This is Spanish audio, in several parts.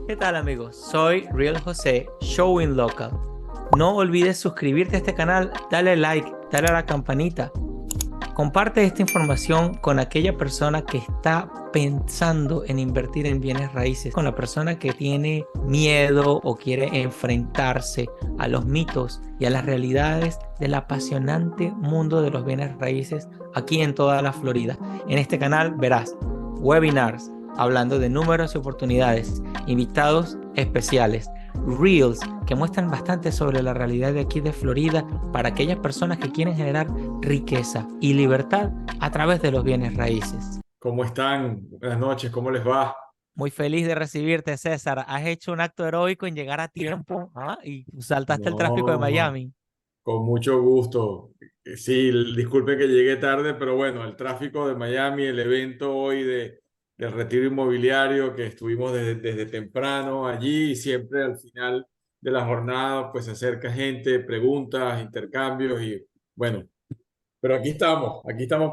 ¿Qué tal amigos? Soy Real José, Showing Local. No olvides suscribirte a este canal, dale like, dale a la campanita. Comparte esta información con aquella persona que está pensando en invertir en bienes raíces, con la persona que tiene miedo o quiere enfrentarse a los mitos y a las realidades del apasionante mundo de los bienes raíces aquí en toda la Florida. En este canal verás webinars hablando de números y oportunidades, invitados especiales, reels que muestran bastante sobre la realidad de aquí de Florida para aquellas personas que quieren generar riqueza y libertad a través de los bienes raíces. ¿Cómo están? Buenas noches, ¿cómo les va? Muy feliz de recibirte, César. Has hecho un acto heroico en llegar a tiempo, y saltaste el tráfico de No, Miami. con mucho gusto. Sí, disculpen que llegué tarde, pero bueno, el tráfico de Miami, el evento hoy del retiro inmobiliario que estuvimos desde temprano allí y siempre al final de la jornada pues se acerca gente, preguntas, intercambios y bueno, pero aquí estamos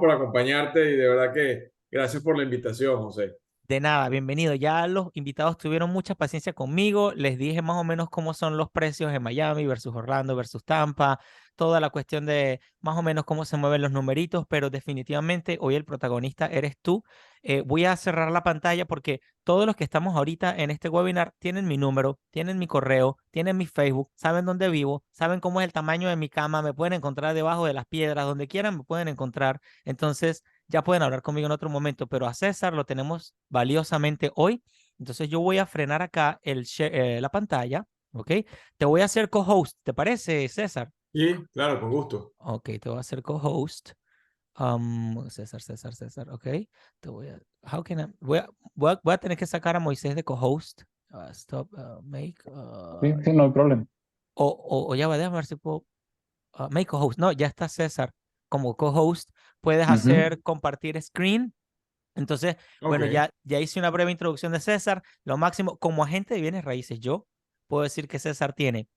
por acompañarte y de verdad que gracias por la invitación, José. De nada, bienvenido. Ya los invitados tuvieron mucha paciencia conmigo. Les dije más o menos cómo son los precios en Miami versus Orlando versus Tampa, toda la cuestión de más o menos cómo se mueven los numeritos, pero definitivamente hoy el protagonista eres tú. Voy a cerrar la pantalla porque todos los que estamos ahorita en este webinar tienen mi número, tienen mi correo, tienen mi Facebook, saben dónde vivo, saben cómo es el tamaño de mi cama, me pueden encontrar debajo de las piedras, donde quieran me pueden encontrar. Entonces, ya pueden hablar conmigo en otro momento, pero a César lo tenemos valiosamente hoy. Entonces yo voy a frenar acá la pantalla, ¿ok? Te voy a hacer co-host, ¿te parece, César? Y claro, con gusto. Ok, te voy a hacer co-host. César, ok. Te voy a, how can I, voy a tener que sacar a Moisés de co-host. Stop, make, Sí, sí, no hay problema. o ya va, déjame ver si puedo, make co-host. No, ya está César como co-host. Puedes Ujú. hacer compartir screen. Entonces, Ok, bueno, ya hice una breve introducción de César. Lo máximo, como agente de bienes raíces, yo puedo decir que César tiene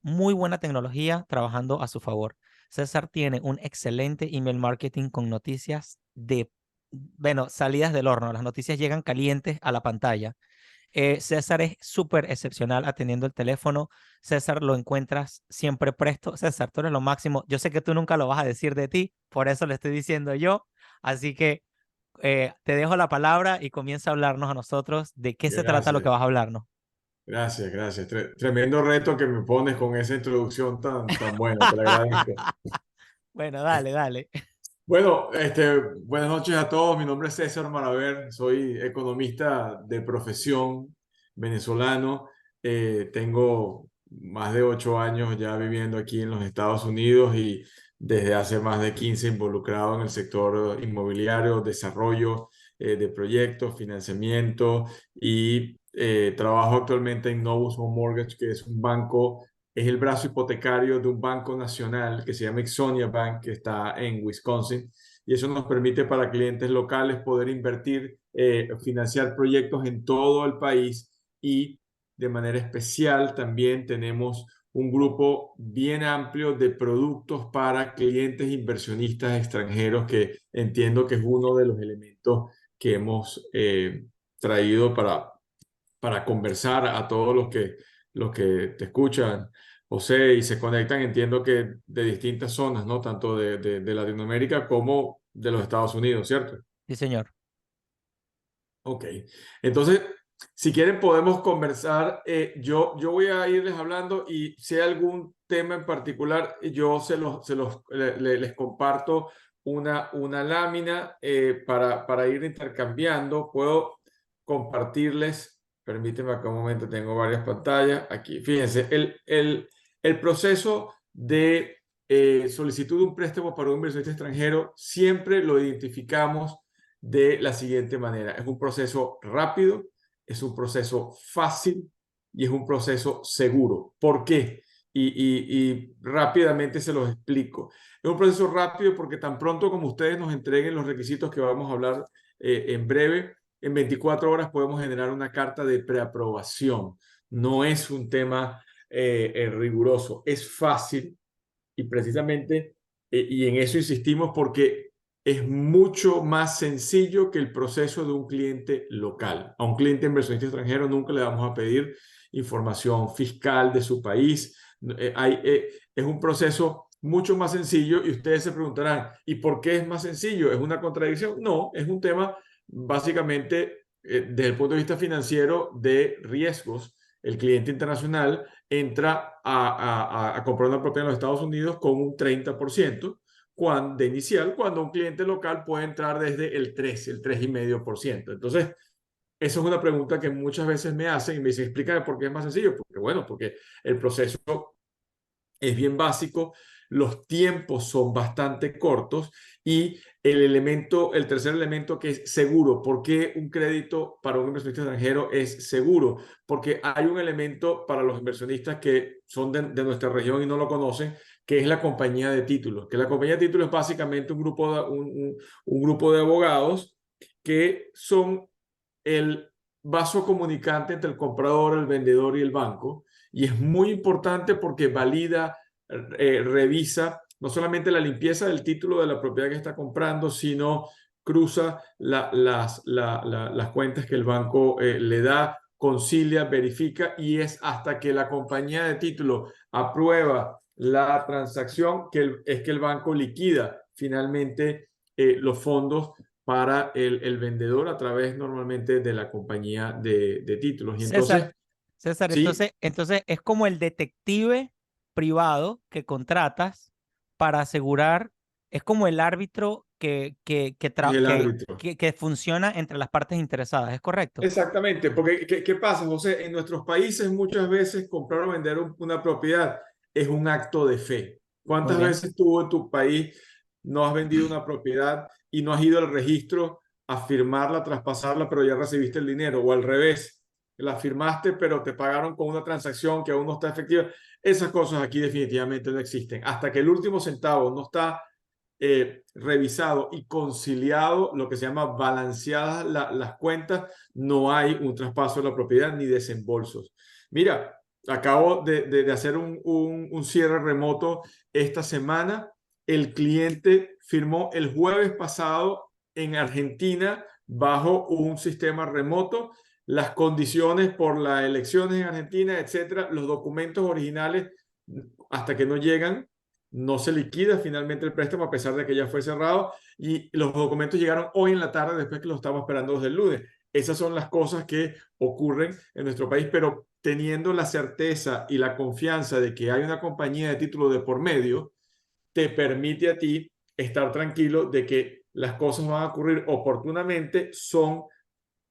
muy buena tecnología trabajando a su favor. César tiene un excelente email marketing con noticias bueno, salidas del horno. Las noticias llegan calientes a la pantalla. César es súper excepcional atendiendo el teléfono. César lo encuentras siempre presto. César, tú eres lo máximo. Yo sé que tú nunca lo vas a decir de ti, por eso lo estoy diciendo yo. Así que te dejo la palabra y comienza a hablarnos a nosotros de qué se trata lo que gracias. vas a hablarnos. Gracias. Tremendo reto que me pones con esa introducción tan buena, te lo agradezco. Bueno, dale, dale. Bueno, buenas noches a todos. Mi nombre es César Maraver, soy economista de profesión venezolano. Tengo más de 8 años ya viviendo aquí en los Estados Unidos y desde hace más de 15 involucrado en el sector inmobiliario, desarrollo de proyectos, financiamiento y trabajo actualmente en Novus Home Mortgage, que es un banco, es el brazo hipotecario de un banco nacional que se llama Ixonia Bank, que está en Wisconsin, y eso nos permite para clientes locales poder invertir, financiar proyectos en todo el país y de manera especial también tenemos un grupo bien amplio de productos para clientes inversionistas extranjeros que entiendo que es uno de los elementos que hemos traído para conversar a todos los que te escuchan, José, y se conectan, entiendo que de distintas zonas, ¿no? Tanto de Latinoamérica como de los Estados Unidos, ¿cierto? Sí, señor. Ok. Entonces, si quieren podemos conversar. Yo voy a irles hablando y si hay algún tema en particular, yo les comparto una lámina para ir intercambiando. Puedo compartirles, permíteme acá un momento, tengo varias pantallas. Aquí, fíjense, el proceso de solicitud de un préstamo para un inversionista extranjero siempre lo identificamos de la siguiente manera. Es un proceso rápido, es un proceso fácil y es un proceso seguro. ¿Por qué? Y rápidamente se los explico. Es un proceso rápido porque tan pronto como ustedes nos entreguen los requisitos que vamos a hablar en breve, en 24 horas podemos generar una carta de preaprobación. No es un tema riguroso, es fácil y precisamente, y en eso insistimos porque es mucho más sencillo que el proceso de un cliente local. A un cliente inversionista extranjero nunca le vamos a pedir información fiscal de su país. Es un proceso mucho más sencillo y ustedes se preguntarán, ¿y por qué es más sencillo? ¿Es una contradicción? No, es un tema básicamente desde el punto de vista financiero de riesgos. El cliente internacional entra a comprar una propiedad en los Estados Unidos con un 30% de inicial, cuando un cliente local puede entrar desde el 3,5%. Entonces, eso es una pregunta que muchas veces me hacen y me dicen, explícame por qué es más sencillo. Porque, bueno, porque el proceso es bien básico, los tiempos son bastante cortos y el tercer elemento que es seguro. ¿Por qué un crédito para un inversionista extranjero es seguro? Porque hay un elemento para los inversionistas que son de nuestra región y no lo conocen, que es la compañía de títulos. Que la compañía de títulos es básicamente un grupo de abogados que son el vaso comunicante entre el comprador, el vendedor y el banco. Y es muy importante porque valida, revisa no solamente la limpieza del título de la propiedad que está comprando, sino cruza las cuentas que el banco le da, concilia, verifica, y es hasta que la compañía de título aprueba la transacción es que el banco liquida finalmente los fondos para el vendedor a través normalmente de la compañía de títulos. Y entonces, César, sí, entonces es como el detective privado que contratas para asegurar, es como el árbitro es el árbitro. que funciona entre las partes interesadas, ¿es correcto? Exactamente, porque ¿qué pasa, José? En nuestros países muchas veces comprar o vender una propiedad es un acto de fe. Muy ¿Cuántas bien. veces tú en tu país no has vendido una propiedad y no has ido al registro a firmarla, traspasarla, pero ya recibiste el dinero? O al revés, la firmaste, pero te pagaron con una transacción que aún no está efectiva. Esas cosas aquí definitivamente no existen. Hasta que el último centavo no está revisado y conciliado, lo que se llama balanceadas las cuentas, no hay un traspaso de la propiedad ni desembolsos. Mira, acabo de hacer un cierre remoto esta semana. El cliente firmó el jueves pasado en Argentina bajo un sistema remoto. Las condiciones por las elecciones en Argentina, etcétera, los documentos originales, hasta que no llegan, no se liquida finalmente el préstamo a pesar de que ya fue cerrado, y los documentos llegaron hoy en la tarde después que los estamos esperando desde el lunes. Esas son las cosas que ocurren en nuestro país, pero teniendo la certeza y la confianza de que hay una compañía de título de por medio, te permite a ti estar tranquilo de que las cosas van a ocurrir oportunamente, son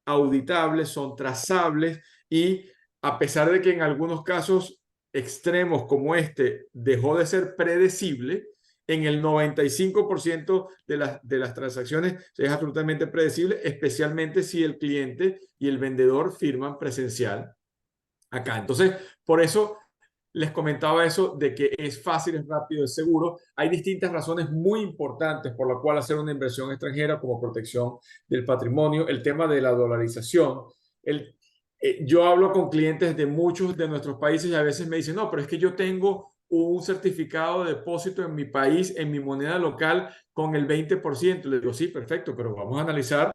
auditables, son trazables, y a pesar de que en algunos casos extremos como este dejó de ser predecible, en el 95% de las transacciones es absolutamente predecible, especialmente si el cliente y el vendedor firman presencial acá. Entonces, por eso les comentaba eso de que es fácil, es rápido, es seguro. Hay distintas razones muy importantes por la cual hacer una inversión extranjera, como protección del patrimonio, el tema de la dolarización. Yo hablo con clientes de muchos de nuestros países y a veces me dicen, no, pero es que yo tengo un certificado de depósito en mi país, en mi moneda local, con el 20%. Le digo, sí, perfecto, pero vamos a analizar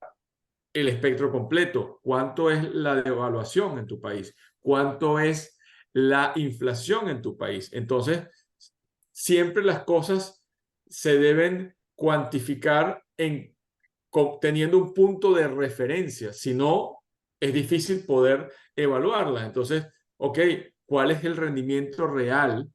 el espectro completo. ¿Cuánto es la devaluación en tu país? ¿Cuánto es la inflación en tu país? Entonces, siempre las cosas se deben cuantificar teniendo un punto de referencia. Si no, es difícil poder evaluarla. Entonces, ok, ¿cuál es el rendimiento real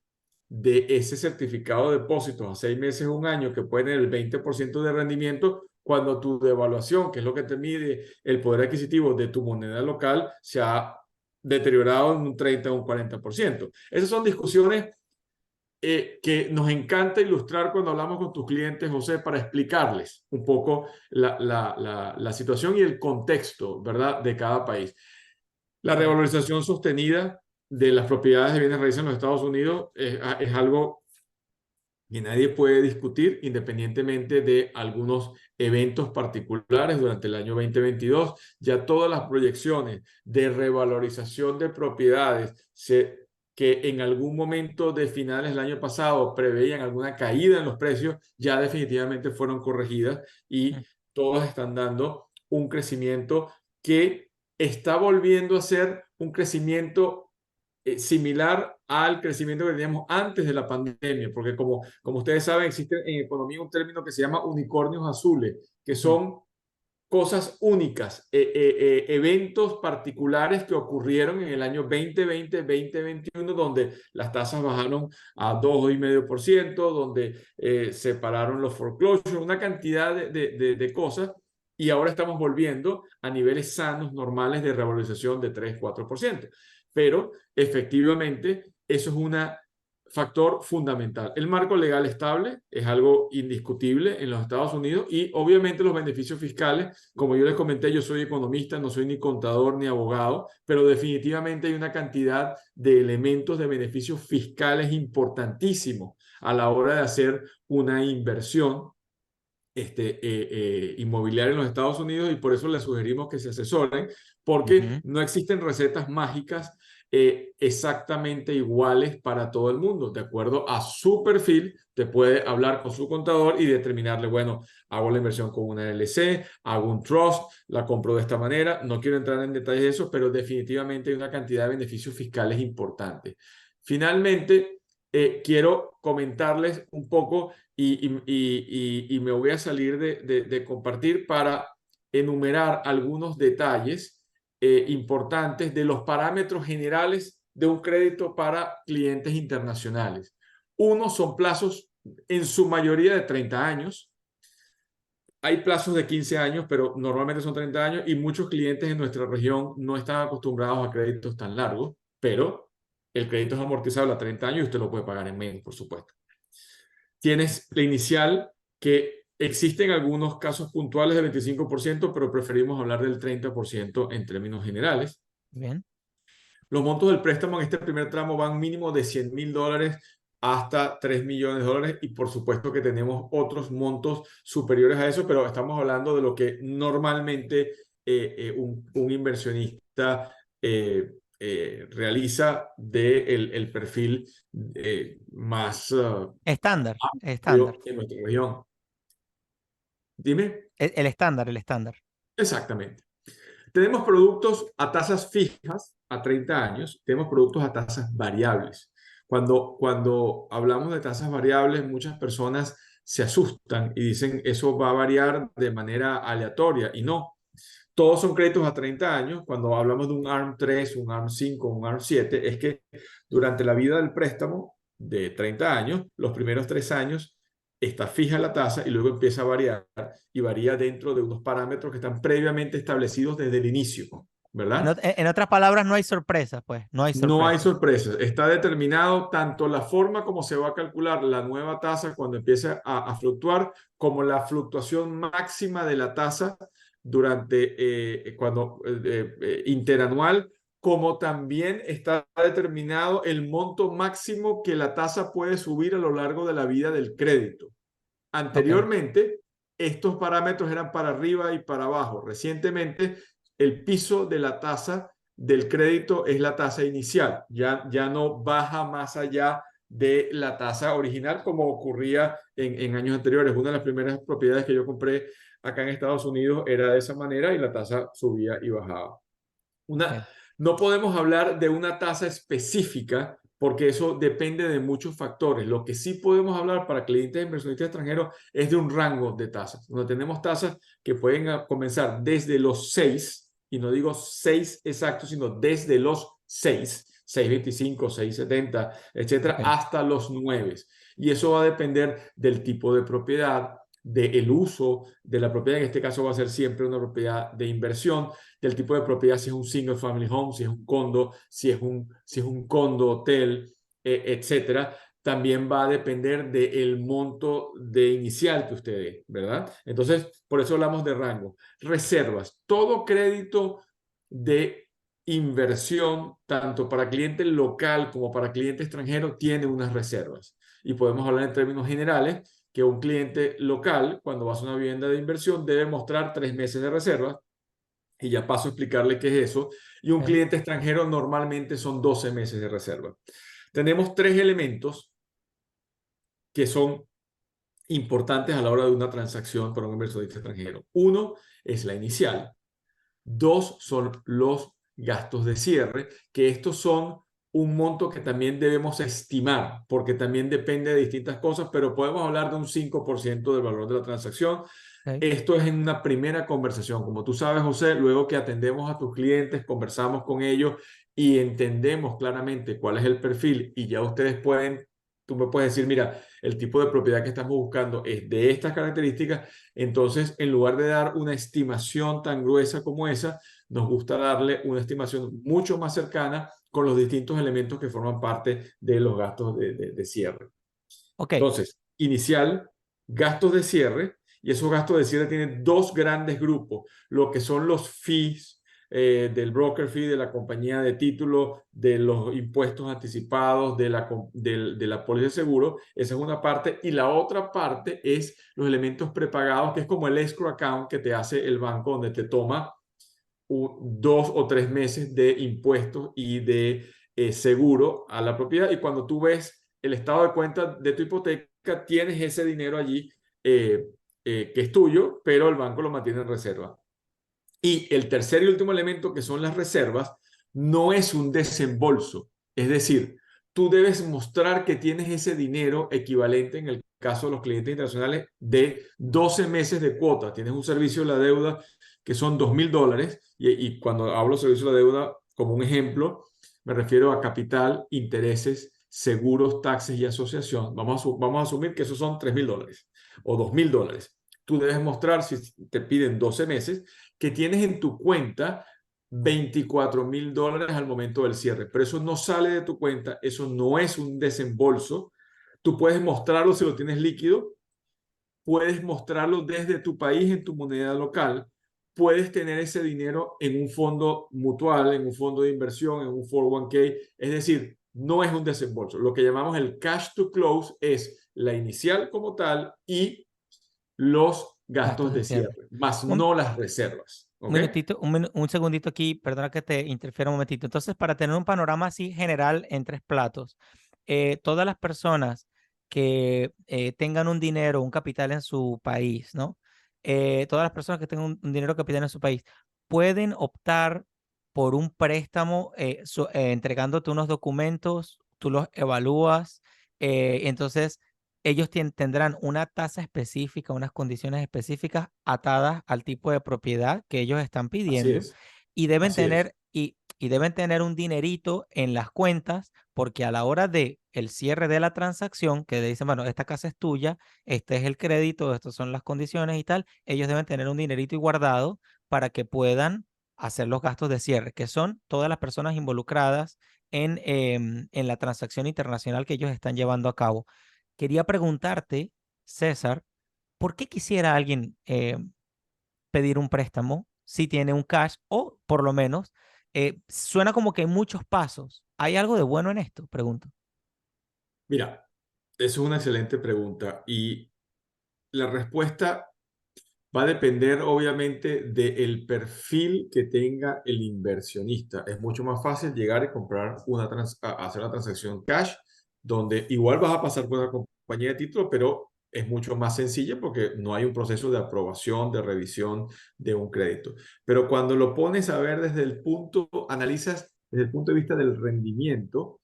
de ese certificado de depósitos a 6 meses, un año, que puede tener el 20% de rendimiento, cuando tu devaluación, que es lo que te mide el poder adquisitivo de tu moneda local, se ha deteriorado en un 30 o un 40%? Esas son discusiones que nos encanta ilustrar cuando hablamos con tus clientes, José, para explicarles un poco la situación y el contexto, ¿verdad?, de cada país. La revalorización sostenida de las propiedades de bienes raíces en los Estados Unidos es algo que nadie puede discutir, independientemente de algunos eventos particulares durante el año 2022. Ya todas las proyecciones de revalorización de propiedades que en algún momento de finales del año pasado preveían alguna caída en los precios, ya definitivamente fueron corregidas y todas están dando un crecimiento que está volviendo a ser un crecimiento similar al crecimiento que teníamos antes de la pandemia, porque como ustedes saben, existe en economía un término que se llama unicornios azules, que son cosas únicas, eventos particulares que ocurrieron en el año 2020, 2021, donde las tasas bajaron a 2,5%, donde se pararon los foreclosures, una cantidad de cosas, y ahora estamos volviendo a niveles sanos, normales de revalorización de 3-4%. Pero efectivamente eso es un factor fundamental. El marco legal estable es algo indiscutible en los Estados Unidos y obviamente los beneficios fiscales, como yo les comenté, yo soy economista, no soy ni contador ni abogado, pero definitivamente hay una cantidad de elementos de beneficios fiscales importantísimos a la hora de hacer una inversión inmobiliaria en los Estados Unidos, y por eso les sugerimos que se asesoren, porque no existen recetas mágicas exactamente iguales para todo el mundo. De acuerdo a su perfil, te puede hablar con su contador y determinarle, bueno, hago la inversión con una LLC, hago un trust, la compro de esta manera. No quiero entrar en detalles de eso, pero definitivamente hay una cantidad de beneficios fiscales importantes. Finalmente, quiero comentarles un poco y me voy a salir de compartir para enumerar algunos detalles importantes de los parámetros generales de un crédito para clientes internacionales. Uno son plazos en su mayoría de 30 años. Hay plazos de 15 años, pero normalmente son 30 años y muchos clientes en nuestra región no están acostumbrados a créditos tan largos, pero el crédito es amortizable a 30 años y usted lo puede pagar en menos, por supuesto. Tienes la inicial, que existen algunos casos puntuales del 25%, pero preferimos hablar del 30% en términos generales. Bien. Los montos del préstamo en este primer tramo van mínimo de $100,000 hasta $3,000,000 y por supuesto que tenemos otros montos superiores a eso, pero estamos hablando de lo que normalmente un inversionista realiza del perfil más Estándar. amplio en nuestra región. Dime. El estándar, el estándar. Exactamente. Tenemos productos a tasas fijas a 30 años, tenemos productos a tasas variables. Cuando hablamos de tasas variables, muchas personas se asustan y dicen eso va a variar de manera aleatoria, y no. Todos son créditos a 30 años. Cuando hablamos de un ARM 3, un ARM 5, un ARM 7, es que durante la vida del préstamo de 30 años, los primeros 3 años está fija la tasa y luego empieza a variar, y varía dentro de unos parámetros que están previamente establecidos desde el inicio, ¿verdad? En otras palabras, no hay sorpresas, pues. No hay sorpresas. No hay sorpresas. Está determinado tanto la forma como se va a calcular la nueva tasa cuando empiece a fluctuar, como la fluctuación máxima de la tasa durante interanual, como también está determinado el monto máximo que la tasa puede subir a lo largo de la vida del crédito. Anteriormente, estos parámetros eran para arriba y para abajo. Recientemente, el piso de la tasa del crédito es la tasa inicial. Ya no baja más allá de la tasa original como ocurría en años anteriores. Una de las primeras propiedades que yo compré acá en Estados Unidos era de esa manera y la tasa subía y bajaba. No podemos hablar de una tasa específica porque eso depende de muchos factores. Lo que sí podemos hablar para clientes inversionistas extranjeros es de un rango de tasas, donde tenemos tasas que pueden comenzar desde los 6, y no digo 6 exactos, sino desde los 6, 6.25, 6.70, etcétera, hasta los 9. Y eso va a depender del tipo de propiedad, del uso de la propiedad. En este caso va a ser siempre una propiedad de inversión, del tipo de propiedad, si es un single family home, si es un condo, si es un condo, hotel, etcétera. También va a depender del monto de inicial que usted dé, ¿verdad? Entonces, por eso hablamos de rango. Reservas. Todo crédito de inversión, tanto para cliente local como para cliente extranjero, tiene unas reservas. Y podemos hablar en términos generales que un cliente local, cuando va a hacer una vivienda de inversión, debe mostrar 3 meses de reservas. y ya paso a explicarle qué es eso. Y un Ok. cliente extranjero normalmente son 12 meses de reserva. Tenemos tres elementos que son importantes a la hora de una transacción para un inversionista extranjero. Uno es la inicial. Dos son los gastos de cierre, que estos son un monto que también debemos estimar, porque también depende de distintas cosas, pero podemos hablar de un 5% del valor de la transacción. Ok. Esto es en una primera conversación. Como tú sabes, José, luego que atendemos a tus clientes, conversamos con ellos y entendemos claramente cuál es el perfil y ya ustedes pueden, tú me puedes decir, mira, el tipo de propiedad que estamos buscando es de estas características. Entonces, en lugar de dar una estimación tan gruesa como esa, nos gusta darle una estimación mucho más cercana con los distintos elementos que forman parte de los gastos de cierre. Ok. Entonces, inicial, gastos de cierre, y esos gastos de cierre tienen dos grandes grupos, lo que son los fees del broker fee, de la compañía de título, de los impuestos anticipados, de la póliza de seguro, esa es una parte, y la otra parte es los elementos prepagados, que es como el escrow account que te hace el banco, donde te toma 2 o 3 meses de impuestos y de seguro a la propiedad. Y cuando tú ves el estado de cuenta de tu hipoteca, tienes ese dinero allí que es tuyo, pero el banco lo mantiene en reserva. Y el tercer y último elemento, que son las reservas, no es un desembolso. Es decir, tú debes mostrar que tienes ese dinero equivalente, en el caso de los clientes internacionales, de 12 meses de cuota. Tienes un servicio de la deuda que son $2,000. Y cuando hablo de servicio de la deuda, como un ejemplo, me refiero a capital, intereses, seguros, taxes y asociación. Vamos a asumir que esos son $3,000 o $2,000. Tú debes mostrar, si te piden 12 meses, que tienes en tu cuenta $24,000 al momento del cierre, pero eso no sale de tu cuenta, eso no es un desembolso. Tú puedes mostrarlo si lo tienes líquido, puedes mostrarlo desde tu país en tu moneda local, puedes tener ese dinero en un fondo mutual, en un fondo de inversión, en un 401k, es decir, no es un desembolso. Lo que llamamos el cash to close es la inicial como tal y los Gastos gastos de de cierre. cierre, más Un, no las reservas. un ¿Ok? minutito, un segundito aquí, perdona que te interfiera un momentito. Entonces, para tener un panorama así general en tres platos, todas las personas que tengan un dinero, un capital en su país, ¿no? Todas las personas que tengan un dinero capital en su país pueden optar por un préstamo entregándote unos documentos, tú los evalúas, entonces ellos tendrán una tasa específica, unas condiciones específicas atadas al tipo de propiedad que ellos están Así pidiendo es, y deben así es. y deben tener un dinerito en las cuentas porque a la hora de el cierre de la transacción, que le dicen, bueno, esta casa es tuya, este es el crédito, estas son las condiciones y tal, ellos deben tener un dinerito y guardado para que puedan hacer los gastos de cierre, que son todas las personas involucradas en la transacción internacional que ellos están llevando a cabo. Quería preguntarte, César, ¿por qué quisiera alguien pedir un préstamo si tiene un cash o por lo menos suena como que hay muchos pasos? ¿Hay algo de bueno en esto? Pregunto. Mira, eso es una excelente pregunta y la respuesta va a depender obviamente del perfil que tenga el inversionista. Es mucho más fácil llegar y comprar hacer una transacción cash, donde igual vas a pasar por una compañía de título, pero es mucho más sencilla porque no hay un proceso de aprobación, de revisión de un crédito. Pero cuando lo pones a ver analizas desde el punto de vista del rendimiento,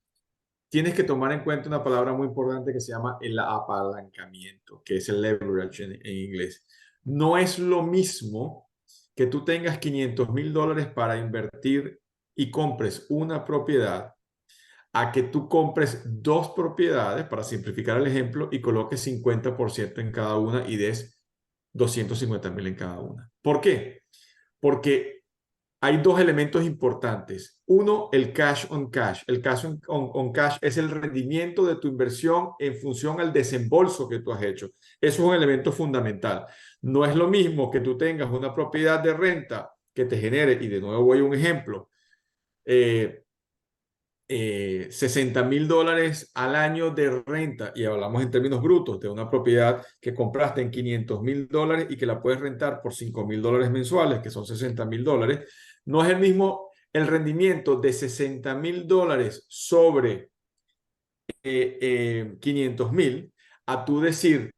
tienes que tomar en cuenta una palabra muy importante que se llama el apalancamiento, que es el leverage en inglés. No es lo mismo que tú tengas $500,000 para invertir y compres una propiedad a que tú compres dos propiedades, para simplificar el ejemplo, y coloques 50% en cada una y des 250,000 en cada una. ¿Por qué? Porque hay dos elementos importantes. Uno, el cash on cash. El cash on cash es el rendimiento de tu inversión en función al desembolso que tú has hecho. Eso es un elemento fundamental. No es lo mismo que tú tengas una propiedad de renta que te genere, y de nuevo voy a un ejemplo, $60,000 al año de renta, y hablamos en términos brutos de una propiedad que compraste en $500,000 y que la puedes rentar por $5,000 mensuales, que son $60,000, no es el mismo el rendimiento de $60,000 sobre 500,000 a tú decir,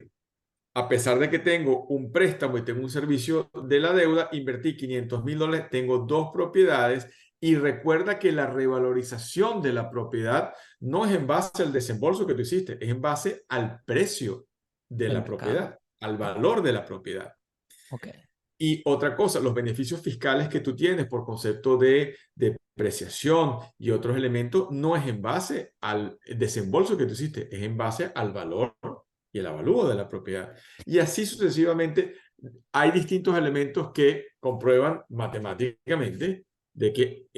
a pesar de que tengo un préstamo y tengo un servicio de la deuda, invertí $500,000, tengo dos propiedades. Y recuerda que la revalorización de la propiedad no es en base al desembolso que tú hiciste, es en base al precio de El la mercado. propiedad, al valor de la propiedad. Ok. Y otra cosa, los beneficios fiscales que tú tienes por concepto de depreciación y otros elementos no es en base al desembolso que tú hiciste, es en base al valor y el avalúo de la propiedad. Y así sucesivamente hay distintos elementos que comprueban matemáticamente de que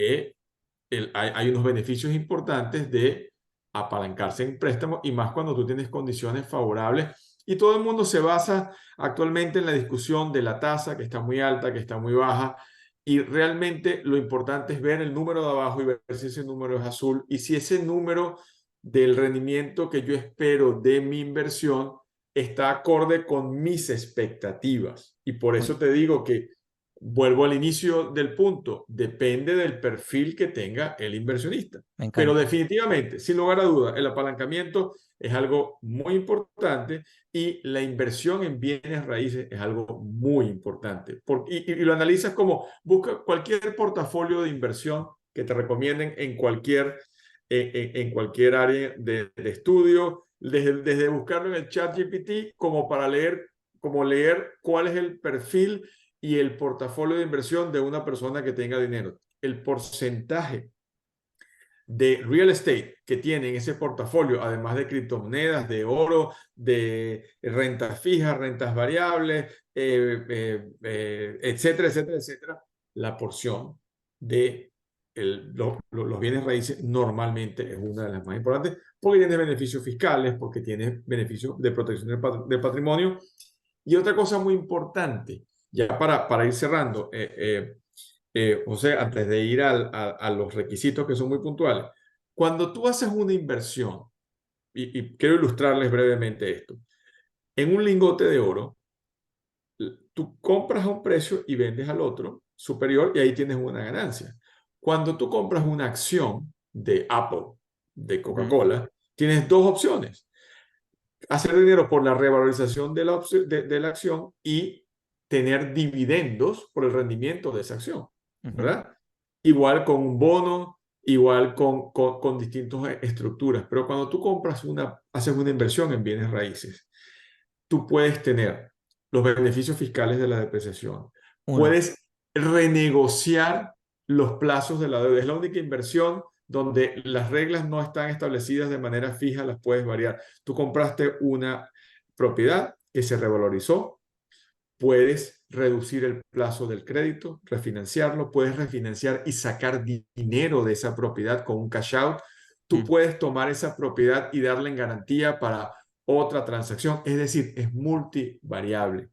hay unos beneficios importantes de apalancarse en préstamos, y más cuando tú tienes condiciones favorables. Y todo el mundo se basa actualmente en la discusión de la tasa, que está muy alta, que está muy baja, y realmente lo importante es ver el número de abajo y ver si ese número es azul, y si ese número del rendimiento que yo espero de mi inversión está acorde con mis expectativas. Y por Muy eso te digo que vuelvo al inicio del punto, depende del perfil que tenga el inversionista. Me Pero encanta. definitivamente, sin lugar a dudas, el apalancamiento es algo muy importante, y la inversión en bienes raíces es algo muy importante. Y lo analizas como, busca cualquier portafolio de inversión que te recomienden en cualquier área de estudio, desde buscarlo en el chat GPT como para leer cuál es el perfil y el portafolio de inversión de una persona que tenga dinero. El porcentaje de real estate que tienen ese portafolio, además de criptomonedas, de oro, de rentas fijas, rentas variables, etcétera, etcétera, etcétera, la porción de los bienes raíces normalmente es una de las más importantes, porque tiene beneficios fiscales, porque tiene beneficios de protección del patrimonio. Y otra cosa muy importante, ya para ir cerrando, José, antes de ir a los requisitos que son muy puntuales, cuando tú haces una inversión, y quiero ilustrarles brevemente esto, en un lingote de oro, tú compras a un precio y vendes al otro superior, y ahí tienes una ganancia. Cuando tú compras una acción de Apple, de Coca-Cola, tienes dos opciones: hacer dinero por la revalorización de la acción y tener dividendos por el rendimiento de esa acción, ¿verdad? Igual con un bono, igual con distintas estructuras. Pero cuando tú haces una inversión en bienes raíces, tú puedes tener los beneficios fiscales de la depreciación. Uno. Puedes renegociar los plazos de la deuda. Es la única inversión donde las reglas no están establecidas de manera fija, las puedes variar. Tú compraste una propiedad que se revalorizó, puedes reducir el plazo del crédito, refinanciarlo, puedes refinanciar y sacar dinero de esa propiedad con un cash out. Tú puedes tomar esa propiedad y darle en garantía para otra transacción. Es decir, es multivariable.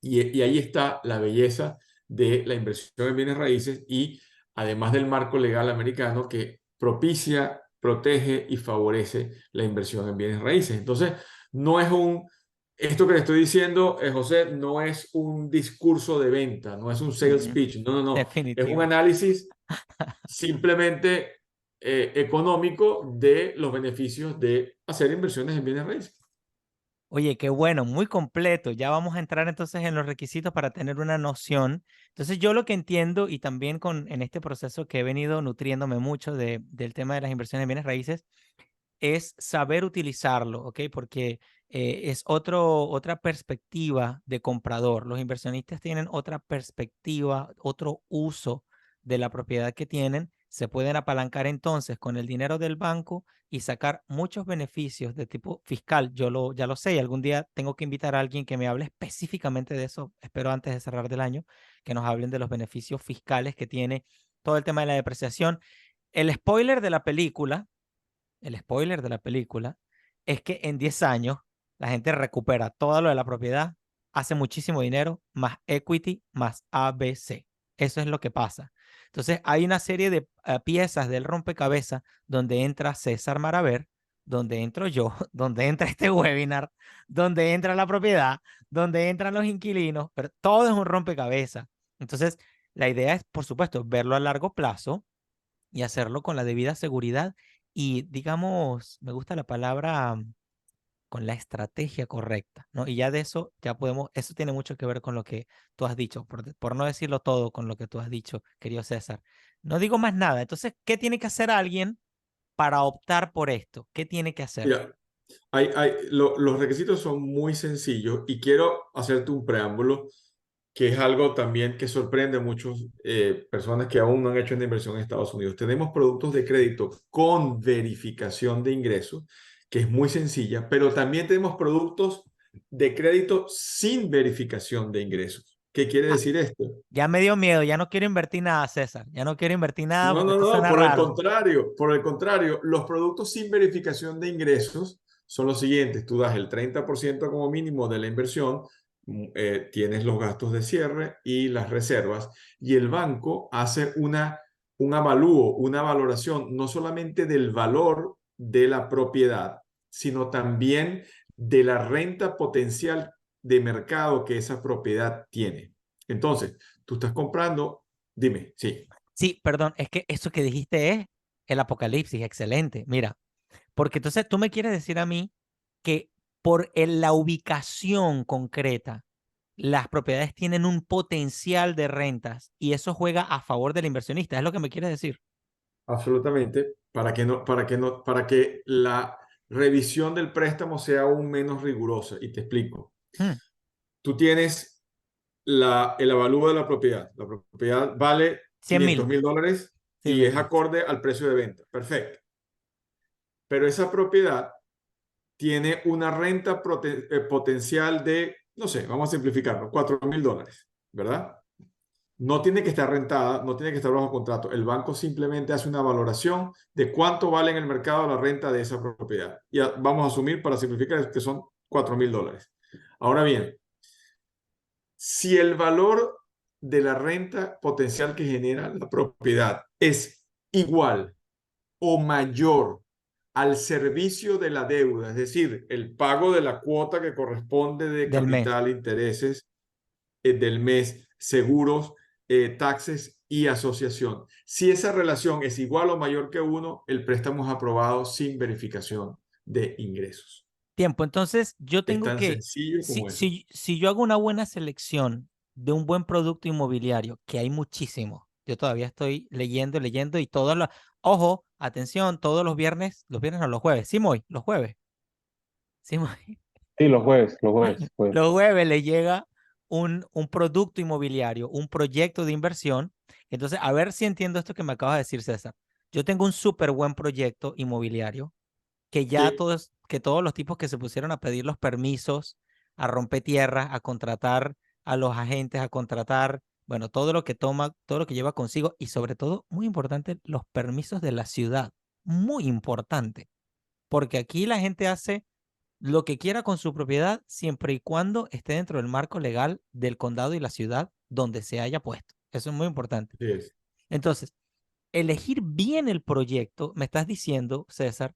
Y ahí está la belleza de la inversión en bienes raíces, y además del marco legal americano que propicia, protege y favorece la inversión en bienes raíces. Entonces, no es esto que le estoy diciendo, José, no es un discurso de venta, no es un sales pitch, no, no, no. Es un Definitivo. análisis simplemente económico de los beneficios de hacer inversiones en bienes raíces. Oye, qué bueno, muy completo. Ya vamos a entrar entonces en los requisitos para tener una noción. Entonces, yo lo que entiendo, y también en este proceso que he venido nutriéndome mucho del tema de las inversiones en bienes raíces, es saber utilizarlo, ¿ok? Porque es otra perspectiva de comprador. Los inversionistas tienen otra perspectiva, otro uso de la propiedad que tienen. Se pueden apalancar entonces con el dinero del banco y sacar muchos beneficios de tipo fiscal. Ya lo sé, y algún día tengo que invitar a alguien que me hable específicamente de eso. Espero antes de cerrar del año que nos hablen de los beneficios fiscales que tiene todo el tema de la depreciación. El spoiler de la película es que en 10 años la gente recupera todo lo de la propiedad, hace muchísimo dinero, más equity, más ABC. Eso es lo que pasa. Entonces, hay una serie de piezas del rompecabezas donde entra César Maraver, donde entro yo, donde entra este webinar, donde entra la propiedad, donde entran los inquilinos, pero todo es un rompecabezas. Entonces, la idea es, por supuesto, verlo a largo plazo y hacerlo con la debida seguridad y, digamos, me gusta la palabra con la estrategia correcta, ¿no? Y ya de eso, ya podemos, eso tiene mucho que ver con lo que tú has dicho, por no decirlo todo con lo que tú has dicho, querido César. No digo más nada. Entonces, ¿qué tiene que hacer alguien para optar por esto? ¿Qué tiene que hacer? Mira, los requisitos son muy sencillos y quiero hacerte un preámbulo que es algo también que sorprende a muchas personas que aún no han hecho una inversión en Estados Unidos. Tenemos productos de crédito con verificación de ingresos, que es muy sencilla, pero también tenemos productos de crédito sin verificación de ingresos. ¿Qué quiere Ah, decir esto? ya me dio miedo, ya no quiero invertir nada, César. Ya no quiero invertir nada No, porque no, esto no, suena raro. por el contrario, los productos sin verificación de ingresos son los siguientes. Tú das el 30% como mínimo de la inversión, tienes los gastos de cierre y las reservas, y el banco hace un avalúo, una valoración, no solamente del valor de la propiedad, sino también de la renta potencial de mercado que esa propiedad tiene. Entonces, tú estás comprando, dime, sí. Sí, perdón, es que eso que dijiste es el apocalipsis, excelente. Mira, porque entonces tú me quieres decir a mí que por la ubicación concreta, las propiedades tienen un potencial de rentas y eso juega a favor del inversionista, es lo que me quieres decir. Absolutamente, para que la revisión del préstamo sea aún menos rigurosa. Y te explico. Hmm, Tú tienes el avalúo de la propiedad. La propiedad vale 100 500 mil. mil dólares Sí, y es ok. acorde al precio de venta. Perfecto. Pero esa propiedad tiene una renta potencial de, no sé, vamos a simplificarlo, 4.000 dólares, ¿verdad? No tiene que estar rentada, no tiene que estar bajo contrato. El banco simplemente hace una valoración de cuánto vale en el mercado la renta de esa propiedad. Y vamos a asumir, para simplificar, que son 4.000 dólares. Ahora bien, si el valor de la renta potencial que genera la propiedad es igual o mayor al servicio de la deuda, es decir, el pago de la cuota que corresponde de Del mes. capital, intereses, del mes, seguros, taxes y asociación. Si esa relación es igual o mayor que uno, el préstamo es aprobado sin verificación de ingresos. Tiempo. Entonces, yo Es tengo tan que, sencillo como eso. si yo hago una buena selección de un buen producto inmobiliario, que hay muchísimos, yo todavía estoy leyendo, leyendo y todos los, ojo, atención, todos los viernes no, los jueves, sí, Moy, los jueves, sí, Moy. Sí, los jueves, pues. Los jueves le llega un producto inmobiliario, un proyecto de inversión. Entonces, a ver si entiendo esto que me acabas de decir, César. Yo tengo un súper buen proyecto inmobiliario que ya Sí, todos, que todos los tipos que se pusieron a pedir los permisos, a romper tierra, a contratar a los agentes, a contratar, bueno, todo lo que toma, todo lo que lleva consigo y sobre todo, muy importante, los permisos de la ciudad. Muy importante, porque aquí la gente hace lo que quiera con su propiedad siempre y cuando esté dentro del marco legal del condado y la ciudad donde se haya puesto. Eso es muy importante. así es. Entonces, elegir bien el proyecto, me estás diciendo, César,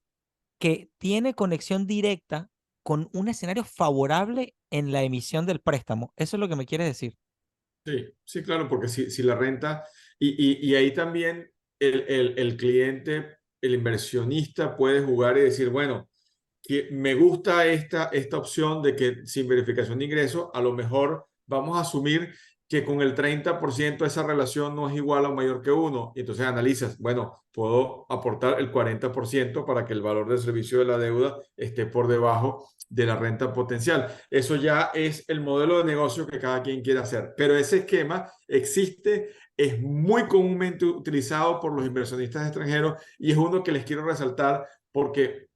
que tiene conexión directa con un escenario favorable en la emisión del préstamo. Eso es lo que me quieres decir. Sí, sí, claro, porque si la renta, y ahí también el cliente, el inversionista puede jugar y decir, bueno, que me gusta esta opción de que sin verificación de ingresos, a lo mejor vamos a asumir que con el 30% esa relación no es igual o mayor que uno. Y entonces analizas, bueno, puedo aportar el 40% para que el valor del servicio de la deuda esté por debajo de la renta potencial. Eso ya es el modelo de negocio que cada quien quiere hacer. Pero ese esquema existe, es muy comúnmente utilizado por los inversionistas extranjeros y es uno que les quiero resaltar porque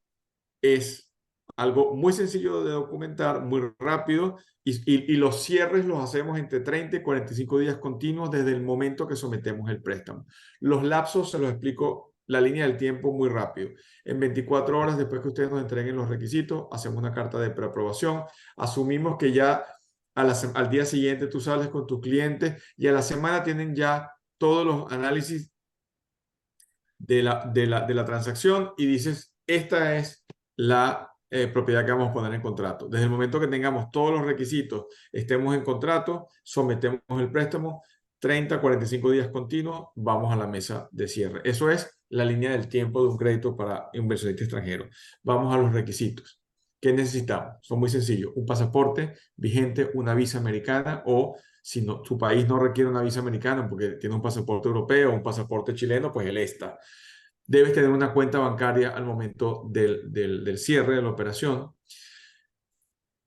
es algo muy sencillo de documentar, muy rápido, y los cierres los hacemos entre 30 y 45 días continuos desde el momento que sometemos el préstamo. Los lapsos se los explico la línea del tiempo muy rápido. En 24 horas después que ustedes nos entreguen los requisitos, hacemos una carta de preaprobación, asumimos que ya al día siguiente tú sales con tus clientes y a la semana tienen ya todos los análisis de la transacción y dices, esta es la propiedad que vamos a poner en contrato. Desde el momento que tengamos todos los requisitos, estemos en contrato, sometemos el préstamo, 30, 45 días continuos, vamos a la mesa de cierre. Eso es la línea del tiempo de un crédito para inversionista extranjero. Vamos a los requisitos. ¿Qué necesitamos? Son muy sencillos. Un pasaporte vigente, una visa americana o si no, tu país no requiere una visa americana porque tiene un pasaporte europeo o un pasaporte chileno, pues el ESTA. Debes tener una cuenta bancaria al momento del cierre de la operación.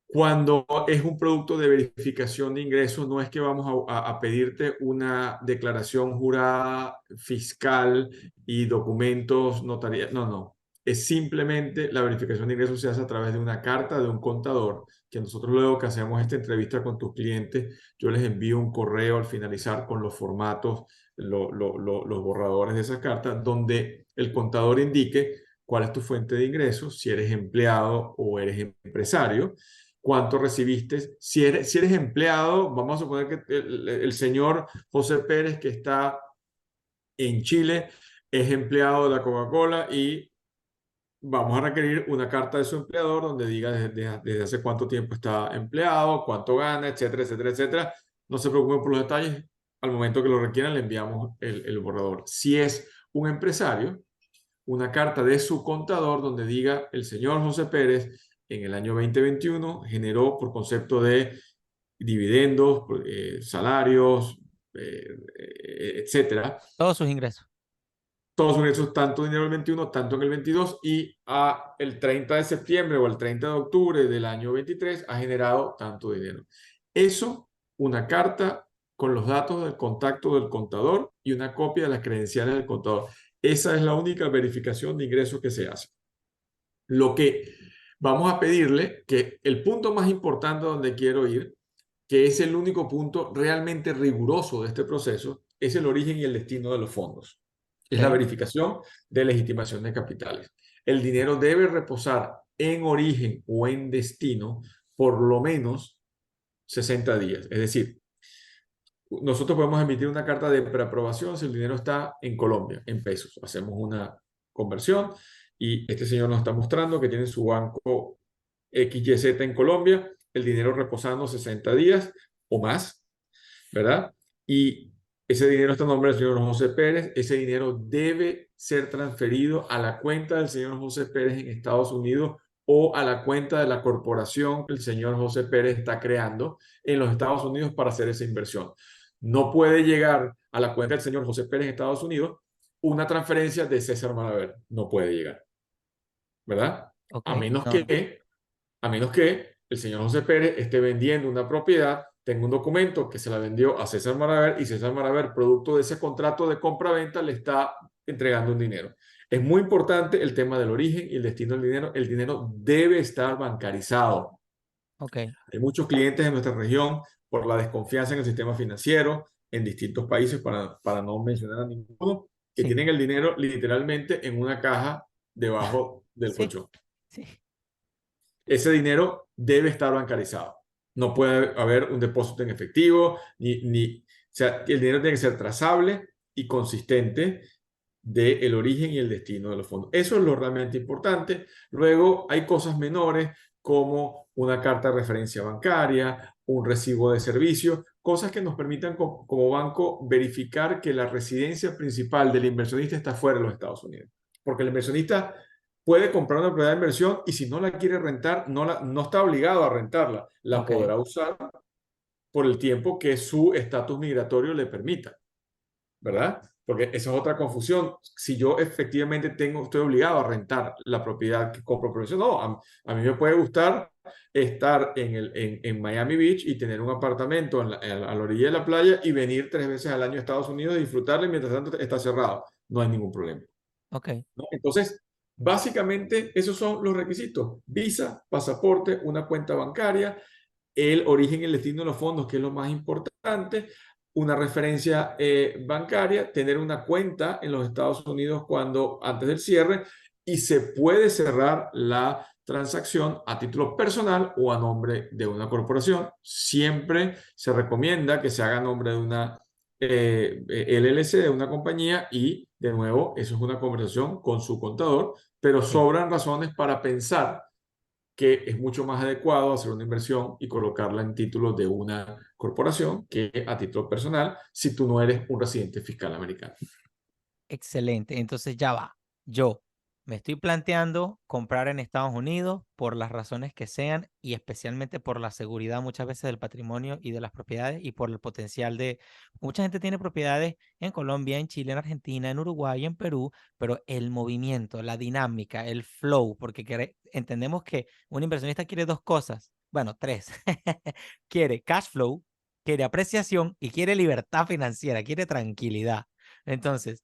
Cuando es un producto de verificación de ingresos, no es que vamos a pedirte una declaración jurada fiscal y documentos notariales. No, no. Es simplemente la verificación de ingresos se hace a través de una carta de un contador, que nosotros luego que hacemos esta entrevista con tus clientes, yo les envío un correo al finalizar con los formatos, los borradores de esa carta, donde el contador indique cuál es tu fuente de ingresos, si eres empleado o eres empresario, cuánto recibiste. Si eres empleado, vamos a suponer que el señor José Pérez, que está en Chile, es empleado de la Coca-Cola y vamos a requerir una carta de su empleador donde diga desde hace cuánto tiempo está empleado, cuánto gana, etcétera, etcétera, etcétera. No se preocupen por los detalles. Al momento que lo requieran, le enviamos el borrador. Si es un empresario, una carta de su contador donde diga el señor José Pérez en el año 2021 generó por concepto de dividendos, salarios, etcétera. Todos sus ingresos. Todos sus ingresos, tanto dinero en el 21, tanto en el 22 y el 30 de septiembre o el 30 de octubre del año 23 ha generado tanto dinero. Eso, una carta con los datos del contacto del contador y una copia de las credenciales del contador. Esa es la única verificación de ingresos que se hace. Lo que vamos a pedirle, que el punto más importante donde quiero ir, que es el único punto realmente riguroso de este proceso, es el origen y el destino de los fondos. Es la verificación de legitimación de capitales. El dinero debe reposar en origen o en destino por lo menos 60 días. Es decir, nosotros podemos emitir una carta de preaprobación si el dinero está en Colombia, en pesos. Hacemos una conversión y este señor nos está mostrando que tiene su banco XYZ en Colombia, el dinero reposando 60 días o más, ¿verdad? Y ese dinero está en nombre del señor José Pérez. Ese dinero debe ser transferido a la cuenta del señor José Pérez en Estados Unidos o a la cuenta de la corporación que el señor José Pérez está creando en los Estados Unidos para hacer esa inversión. No puede llegar a la cuenta del señor José Pérez en Estados Unidos una transferencia de César Maraver. No puede llegar, ¿verdad? Okay, A menos que el señor José Pérez esté vendiendo una propiedad, tenga un documento que se la vendió a César Maraver y César Maraver, producto de ese contrato de compra-venta, le está entregando un dinero. Es muy importante el tema del origen y el destino del dinero. El dinero debe estar bancarizado. Okay. Hay muchos clientes en nuestra región por la desconfianza en el sistema financiero en distintos países, para no mencionar a ninguno, que tienen el dinero literalmente en una caja debajo del colchón. Sí. Ese dinero debe estar bancarizado. No puede haber un depósito en efectivo, o sea, el dinero tiene que ser trazable y consistente del origen y el destino de los fondos. Eso es lo realmente importante. Luego hay cosas menores como una carta de referencia bancaria, un recibo de servicio, cosas que nos permitan como banco verificar que la residencia principal del inversionista está fuera de los Estados Unidos. Porque el inversionista puede comprar una propiedad de inversión y si no la quiere rentar, no está obligado a rentarla. La podrá usar por el tiempo que su estatus migratorio le permita, ¿verdad? Porque esa es otra confusión. Si yo efectivamente estoy obligado a rentar la propiedad que compro por inversión, no, a mí me puede gustar estar en Miami Beach y tener un apartamento a la orilla de la playa y venir 3 veces al año a Estados Unidos y disfrutarlo y mientras tanto está cerrado. No hay ningún problema. ¿No? Entonces, básicamente esos son los requisitos: visa, pasaporte, una cuenta bancaria, el origen y el destino de los fondos, que es lo más importante, una referencia bancaria, tener una cuenta en los Estados Unidos antes del cierre, y se puede cerrar la transacción a título personal o a nombre de una corporación. Siempre se recomienda que se haga a nombre de una LLC de una compañía y de nuevo eso es una conversación con su contador, pero Sí. sobran razones para pensar que es mucho más adecuado hacer una inversión y colocarla en títulos de una corporación que a título personal si tú no eres un residente fiscal americano. Excelente. Entonces ya va. Yo me estoy planteando comprar en Estados Unidos por las razones que sean y especialmente por la seguridad muchas veces del patrimonio y de las propiedades y por el potencial de... Mucha gente tiene propiedades en Colombia, en Chile, en Argentina, en Uruguay, en Perú, pero el movimiento, la dinámica, el flow, porque entendemos que un inversionista quiere dos cosas, bueno, tres. Quiere cash flow, quiere apreciación y quiere libertad financiera, quiere tranquilidad. Entonces,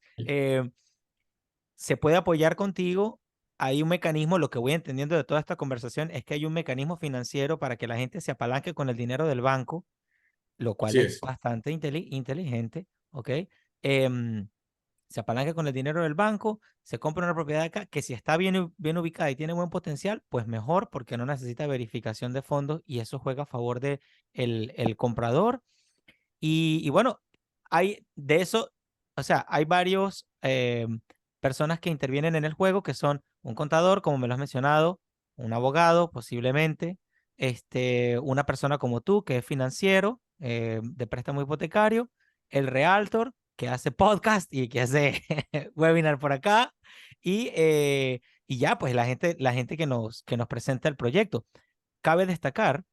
se puede apoyar contigo. Hay un mecanismo, lo que voy entendiendo de toda esta conversación es que hay un mecanismo financiero para que la gente se apalanque con el dinero del banco, lo cual Así es es. bastante inteligente, ¿ok? Se apalanca con el dinero del banco, se compra una propiedad acá que si está bien ubicada y tiene buen potencial, pues mejor porque no necesita verificación de fondos y eso juega a favor de el comprador. Y bueno, hay de eso, o sea, hay varios personas que intervienen en el juego que son un contador, como me lo has mencionado, un abogado posiblemente, una persona como tú que es financiero de préstamo hipotecario, el realtor que hace podcast y que hace webinar por acá y ya, pues la gente que nos presenta el proyecto. Cabe destacar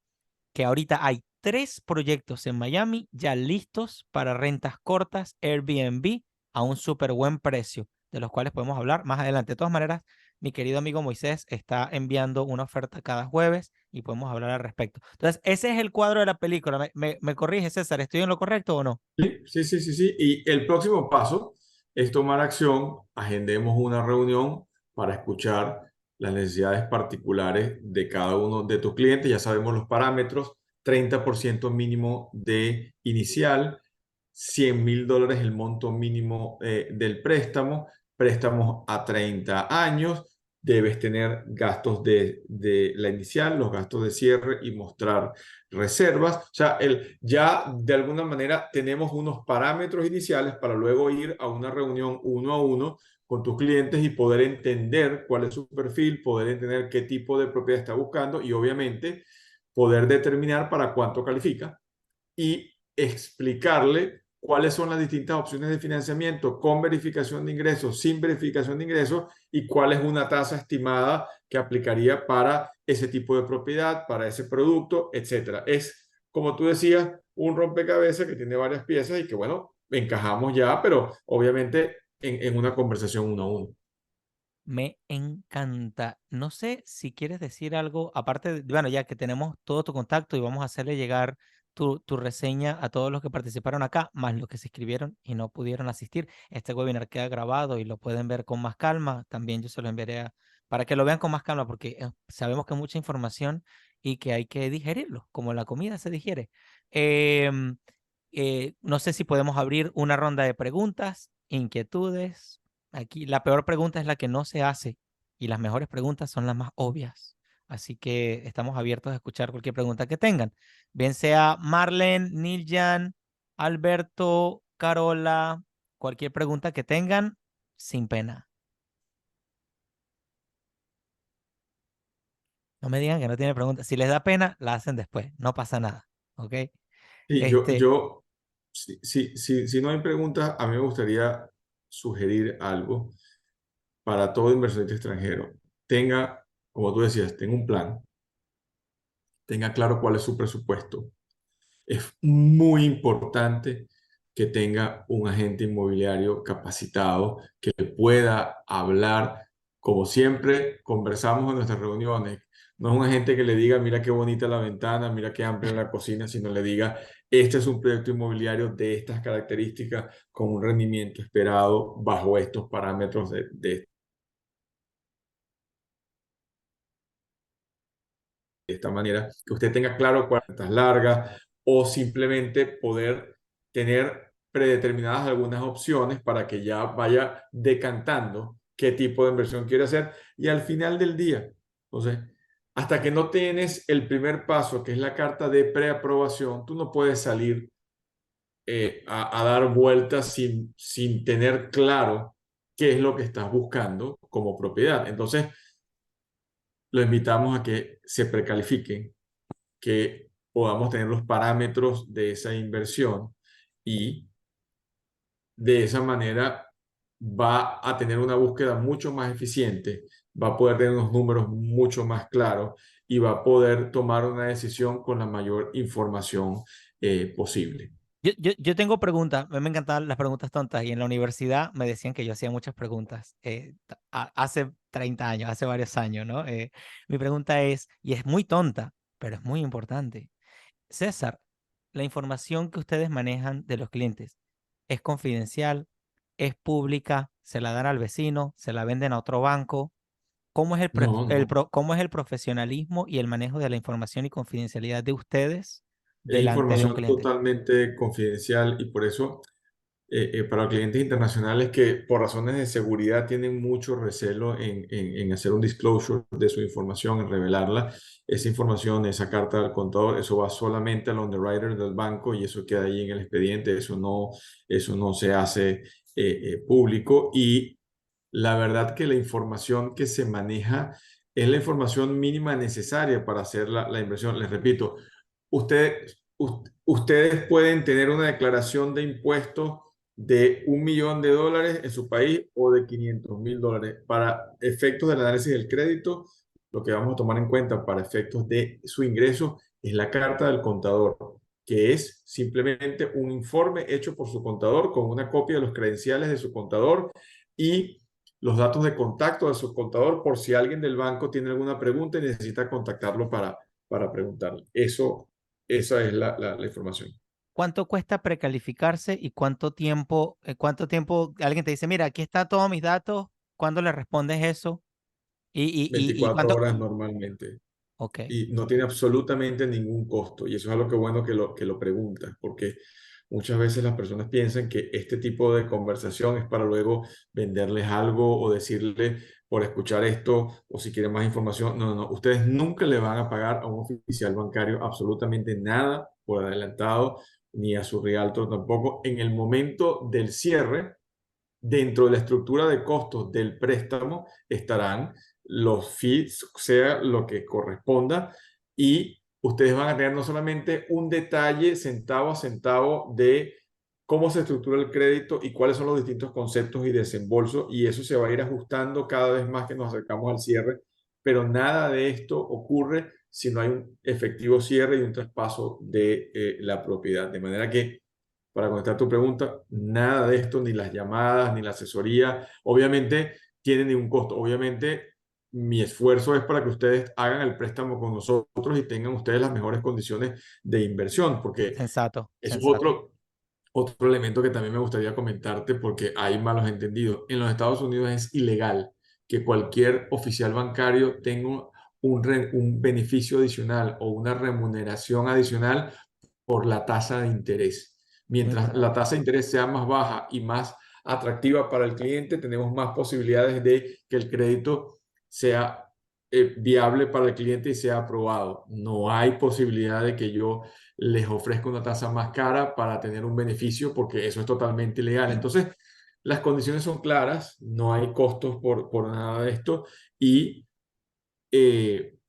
que ahorita hay 3 proyectos en Miami ya listos para rentas cortas Airbnb a un súper buen precio, de los cuales podemos hablar más adelante. De todas maneras, mi querido amigo Moisés está enviando una oferta cada jueves y podemos hablar al respecto. Entonces, ese es el cuadro de la película. ¿Me corrige, César? ¿Estoy en lo correcto o no? Sí, sí, sí, sí. Y el próximo paso es tomar acción. Agendemos una reunión para escuchar las necesidades particulares de cada uno de tus clientes. Ya sabemos los parámetros, 30% mínimo de inicial, $100,000 el monto mínimo del préstamo, préstamos a 30 años. Debes tener gastos de la inicial, los gastos de cierre y mostrar reservas. O sea, ya de alguna manera tenemos unos parámetros iniciales para luego ir a una reunión uno a uno con tus clientes y poder entender cuál es su perfil, poder entender qué tipo de propiedad está buscando y obviamente poder determinar para cuánto califica y explicarle cuáles son las distintas opciones de financiamiento con verificación de ingresos, sin verificación de ingresos y cuál es una tasa estimada que aplicaría para ese tipo de propiedad, para ese producto, etcétera. Es, como tú decías, un rompecabezas que tiene varias piezas y que, bueno, encajamos ya, pero obviamente en una conversación uno a uno. Me encanta. No sé si quieres decir algo, aparte de, bueno, ya que tenemos todo tu contacto y vamos a hacerle llegar tu reseña a todos los que participaron acá, más los que se inscribieron y no pudieron asistir. Este webinar queda grabado y lo pueden ver con más calma. También yo se lo enviaré para que lo vean con más calma, porque sabemos que es mucha información y que hay que digerirlo, como la comida se digiere. Em, no sé si podemos abrir una ronda de preguntas, inquietudes. Aquí la peor pregunta es la que no se hace y las mejores preguntas son las más obvias. Así que estamos abiertos a escuchar cualquier pregunta que tengan. Bien sea Marlene, Niljan, Alberto, Carola, cualquier pregunta que tengan, sin pena. No me digan que no tiene preguntas. Si les da pena, la hacen después. No pasa nada. ¿Ok? Y Este, si no hay preguntas, a mí me gustaría sugerir algo para todo inversionista extranjero. Tenga, como tú decías, tenga un plan, tenga claro cuál es su presupuesto. Es muy importante que tenga un agente inmobiliario capacitado que pueda hablar, como siempre conversamos en nuestras reuniones. No es un agente que le diga, mira qué bonita la ventana, mira qué amplia la cocina, sino le diga, este es un proyecto inmobiliario de estas características, con un rendimiento esperado bajo estos parámetros de esta manera, que usted tenga claro cuántas largas o simplemente poder tener predeterminadas algunas opciones para que ya vaya decantando qué tipo de inversión quiere hacer y al final del día, entonces, hasta que no tienes el primer paso, que es la carta de preaprobación, tú no puedes salir a dar vueltas sin tener claro qué es lo que estás buscando como propiedad. Entonces, lo invitamos a que se precalifiquen, que podamos tener los parámetros de esa inversión y de esa manera va a tener una búsqueda mucho más eficiente, va a poder tener unos números mucho más claros y va a poder tomar una decisión con la mayor información posible. Yo tengo preguntas, a mí me encantaban las preguntas tontas y en la universidad me decían que yo hacía muchas preguntas hace 30 años, hace varios años, ¿no? Mi pregunta es, y es muy tonta, pero es muy importante. César, la información que ustedes manejan de los clientes es confidencial, es pública, se la dan al vecino, se la venden a otro banco. ¿Cómo es No, no. cómo es el profesionalismo y el manejo de la información y confidencialidad de ustedes Es delante de un información cliente? totalmente confidencial y por eso para clientes internacionales que por razones de seguridad tienen mucho recelo en hacer un disclosure de su información, en revelarla, esa información, esa carta del contador, eso va solamente al underwriter del banco y eso queda ahí en el expediente, eso no se hace público y la verdad que la información que se maneja es la información mínima necesaria para hacer la inversión. Les repito, ustedes pueden tener una declaración de impuestos de $1.000.000 en su país o de $500.000. Para efectos del análisis del crédito, lo que vamos a tomar en cuenta para efectos de su ingreso es la carta del contador, que es simplemente un informe hecho por su contador con una copia de los credenciales de su contador y los datos de contacto de su contador por si alguien del banco tiene alguna pregunta y necesita contactarlo para preguntarle. Esa es la información. ¿Cuánto cuesta precalificarse y cuánto tiempo alguien te dice, mira, aquí está todos mis datos, ¿cuándo le respondes eso? Y 24 cuánto, horas normalmente. ok, Y no tiene absolutamente ningún costo. Y eso es algo que bueno que lo preguntas, porque muchas veces las personas piensan que este tipo de conversación es para luego venderles algo o decirle por escuchar esto o si quieren más información. No, no, no. Ustedes nunca le van a pagar a un oficial bancario absolutamente nada por adelantado, ni a su realtor tampoco. En el momento del cierre, dentro de la estructura de costos del préstamo estarán los fees, sea lo que corresponda, y ustedes van a tener no solamente un detalle centavo a centavo de cómo se estructura el crédito y cuáles son los distintos conceptos y desembolso, y eso se va a ir ajustando cada vez más que nos acercamos al cierre, pero nada de esto ocurre si no hay un efectivo cierre y un traspaso de la propiedad. De manera que para contestar tu pregunta, nada de esto, ni las llamadas, ni la asesoría, obviamente tienen un costo. Obviamente mi esfuerzo es para que ustedes hagan el préstamo con nosotros y tengan ustedes las mejores condiciones de inversión, porque sensato, eso es sensato. otro elemento que también me gustaría comentarte porque hay malos entendidos. En los Estados Unidos es ilegal que cualquier oficial bancario tenga un beneficio adicional o una remuneración adicional por la tasa de interés. Muy Mientras la importante. tasa de interés sea más baja y más atractiva para el cliente, tenemos más posibilidades de que el crédito sea viable para el cliente y sea aprobado. No hay posibilidad de que yo les ofrezca una tasa más cara para tener un beneficio porque eso es totalmente ilegal. Entonces, las condiciones son claras, no hay costos por nada de esto y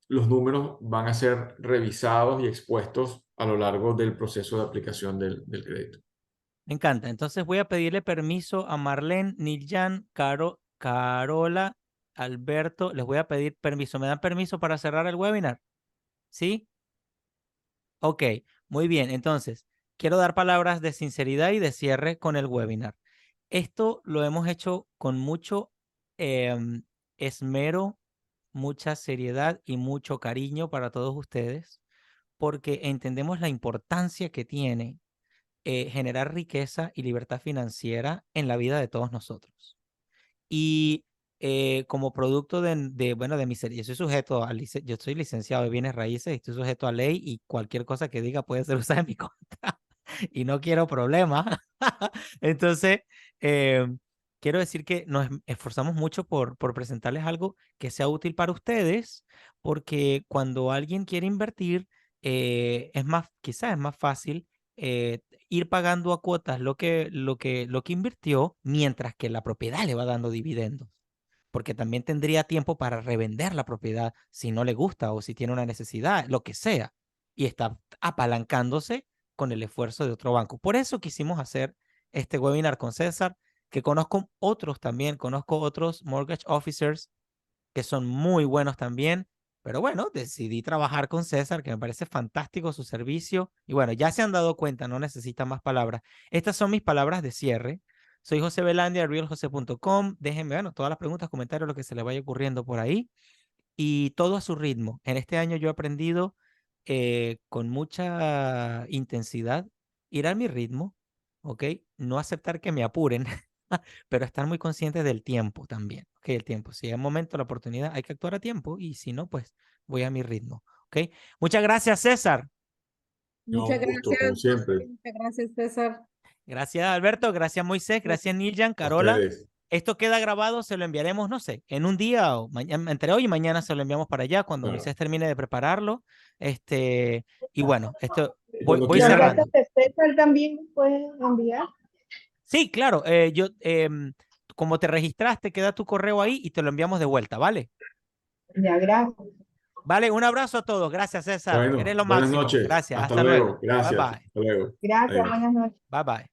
los números van a ser revisados y expuestos a lo largo del proceso de aplicación del crédito. Me encanta. Entonces voy a pedirle permiso a Marlene, Niljan, Carola, Alberto. Les voy a pedir permiso. ¿Me dan permiso para cerrar el webinar? ¿Sí? Ok, muy bien. Entonces, quiero dar palabras de sinceridad y de cierre con el webinar. Esto lo hemos hecho con mucho esmero, mucha seriedad y mucho cariño para todos ustedes, porque entendemos la importancia que tiene generar riqueza y libertad financiera en la vida de todos nosotros. Y como producto bueno, de mi serie, yo soy sujeto yo soy licenciado de bienes raíces y estoy sujeto a ley y cualquier cosa que diga puede ser usada en mi contra y no quiero problemas. Entonces, eh, quiero decir que nos esforzamos mucho por presentarles algo que sea útil para ustedes, porque cuando alguien quiere invertir, quizás es más fácil ir pagando a cuotas lo que invirtió, mientras que la propiedad le va dando dividendos. Porque también tendría tiempo para revender la propiedad si no le gusta o si tiene una necesidad, lo que sea. Y está apalancándose con el esfuerzo de otro banco. Por eso quisimos hacer este webinar con César, que conozco otros mortgage officers que son muy buenos también. Pero bueno, decidí trabajar con César, que me parece fantástico su servicio. Y bueno, ya se han dado cuenta, no necesitan más palabras. Estas son mis palabras de cierre. Soy José Velandia, realjose.com. Déjenme, bueno, todas las preguntas, comentarios, lo que se les vaya ocurriendo por ahí. Y todo a su ritmo. En este año yo he aprendido con mucha intensidad ir a mi ritmo, ¿ok? No aceptar que me apuren, pero estar muy consciente del tiempo también, ¿ok? El tiempo. Si hay un momento, la oportunidad, hay que actuar a tiempo y si no, pues voy a mi ritmo, ¿ok? Muchas gracias, César. No, Muchas un gusto, como gracias, siempre. muchas gracias, César. Gracias, Alberto. Gracias, Moisés. Gracias, Niljan, A Carola. ustedes. Esto queda grabado, se lo enviaremos, no sé, en un día o mañana, entre hoy y mañana se lo enviamos para allá cuando Claro. Moisés termine de prepararlo. Y bueno, esto Cuando voy Y quieran. cerrando. Alberto, César también me puede enviar. Sí, claro, como te registraste, queda tu correo ahí y te lo enviamos de vuelta, ¿vale? Ya, gracias. Vale, un abrazo a todos. Gracias, César. Bueno, Eres lo buenas máximo. noches. Gracias. Hasta Hasta luego. luego. Bye Gracias. bye. Hasta luego. Gracias, Adiós. buenas noches. Bye bye.